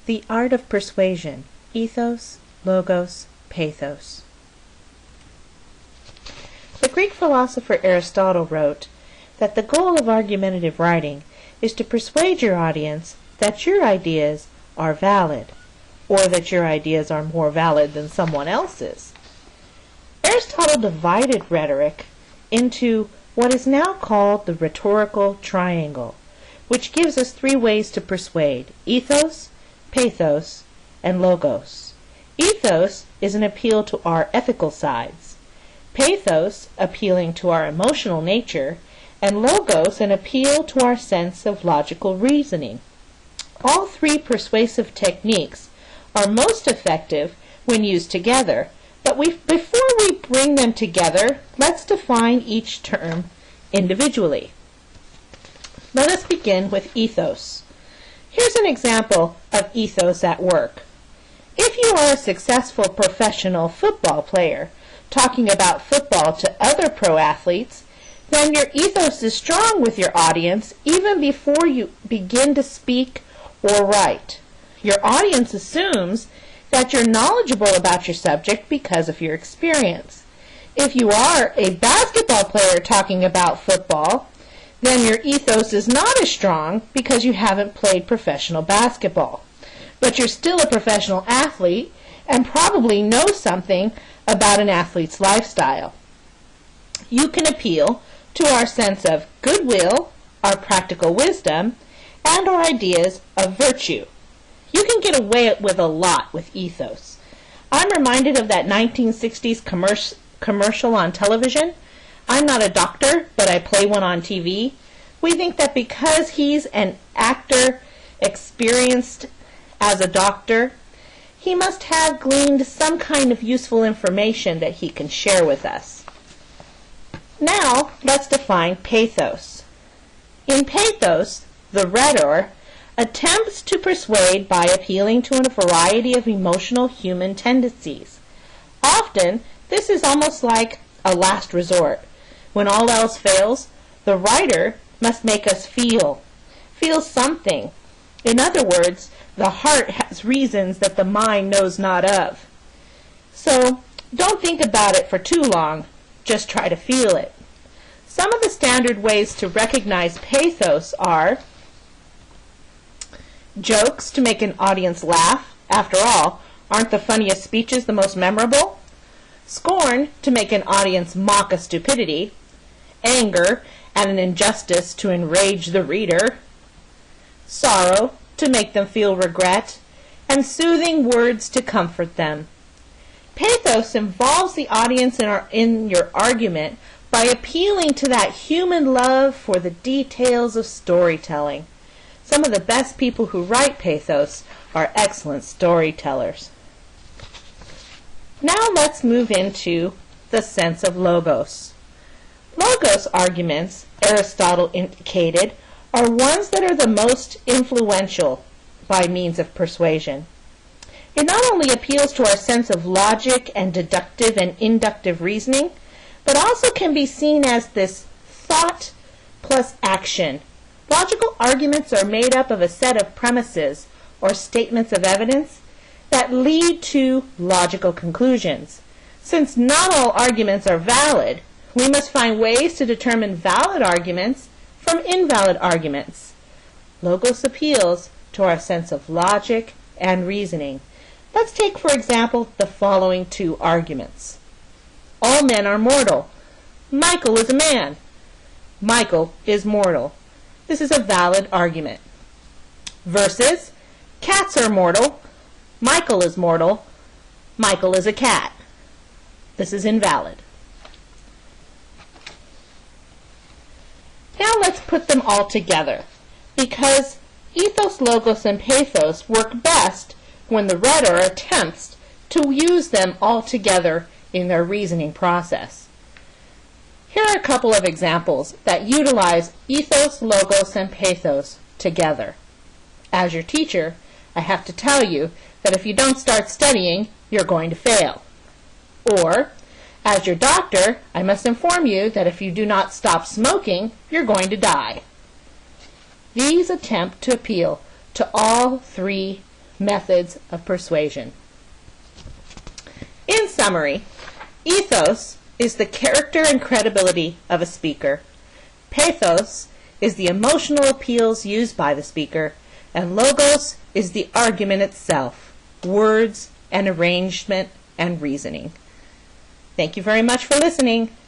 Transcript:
The Art of Persuasion, Ethos, Logos, Pathos. The Greek philosopher Aristotle wrote that the goal of argumentative writing is to persuade your audience that your ideas are valid, or that your ideas are more valid than someone else's. Aristotle divided rhetoric into what is now called the rhetorical triangle, which gives us three ways to persuade: ethos, pathos, and logos. Ethos is an appeal to our ethical sides, pathos appealing to our emotional nature, and logos an appeal to our sense of logical reasoning. All three persuasive techniques are most effective when used together, but before we bring them together, let's define each term individually. Let us begin with ethos. Here's an example of ethos at work. If you are a successful professional football player talking about football to other pro athletes, then your ethos is strong with your audience even before you begin to speak or write. Your audience assumes that you're knowledgeable about your subject because of your experience. If you are a basketball player talking about football, then your ethos is not as strong because you haven't played professional basketball. But you're still a professional athlete and probably know something about an athlete's lifestyle. You can appeal to our sense of goodwill, our practical wisdom, and our ideas of virtue. You can get away with a lot with ethos. I'm reminded of that 1960s commercial on television. I'm not a doctor, but I play one on TV. We think that because he's an actor experienced as a doctor, he must have gleaned some kind of useful information that he can share with us. Now, let's define pathos. In pathos, the rhetor attempts to persuade by appealing to a variety of emotional human tendencies. Often, this is almost like a last resort. When all else fails, the writer must make us feel something. In other words, the heart has reasons that the mind knows not of. So, don't think about it for too long, just try to feel it. Some of the standard ways to recognize pathos are jokes to make an audience laugh. After all, aren't the funniest speeches the most memorable? Scorn to make an audience mock a stupidity. Anger at an injustice to enrage the reader. Sorrow to make them feel regret. And soothing words to comfort them. Pathos involves the audience in your argument by appealing to that human love for the details of storytelling. Some of the best people who write pathos are excellent storytellers. Now let's move into the sense of logos. Logos arguments, Aristotle indicated, are ones that are the most influential by means of persuasion. It not only appeals to our sense of logic and deductive and inductive reasoning, but also can be seen as this thought plus action. Logical arguments are made up of a set of premises or statements of evidence that lead to logical conclusions. Since not all arguments are valid, we must find ways to determine valid arguments from invalid arguments. Logos appeals to our sense of logic and reasoning. Let's take, for example, the following two arguments. All men are mortal. Michael is a man. Michael is mortal. This is a valid argument. Versus, cats are mortal. Michael is mortal. Michael is a cat. This is invalid. Now let's put them all together, because ethos, logos, and pathos work best when the rhetor attempts to use them all together in their reasoning process. Here are a couple of examples that utilize ethos, logos, and pathos together. As your teacher, I have to tell you that if you don't start studying, you're going to fail. Or, as your doctor, I must inform you that if you do not stop smoking, you're going to die. These attempt to appeal to all three methods of persuasion. In summary, ethos is the character and credibility of a speaker. Pathos is the emotional appeals used by the speaker, and logos is the argument itself, words and arrangement and reasoning. Thank you very much for listening.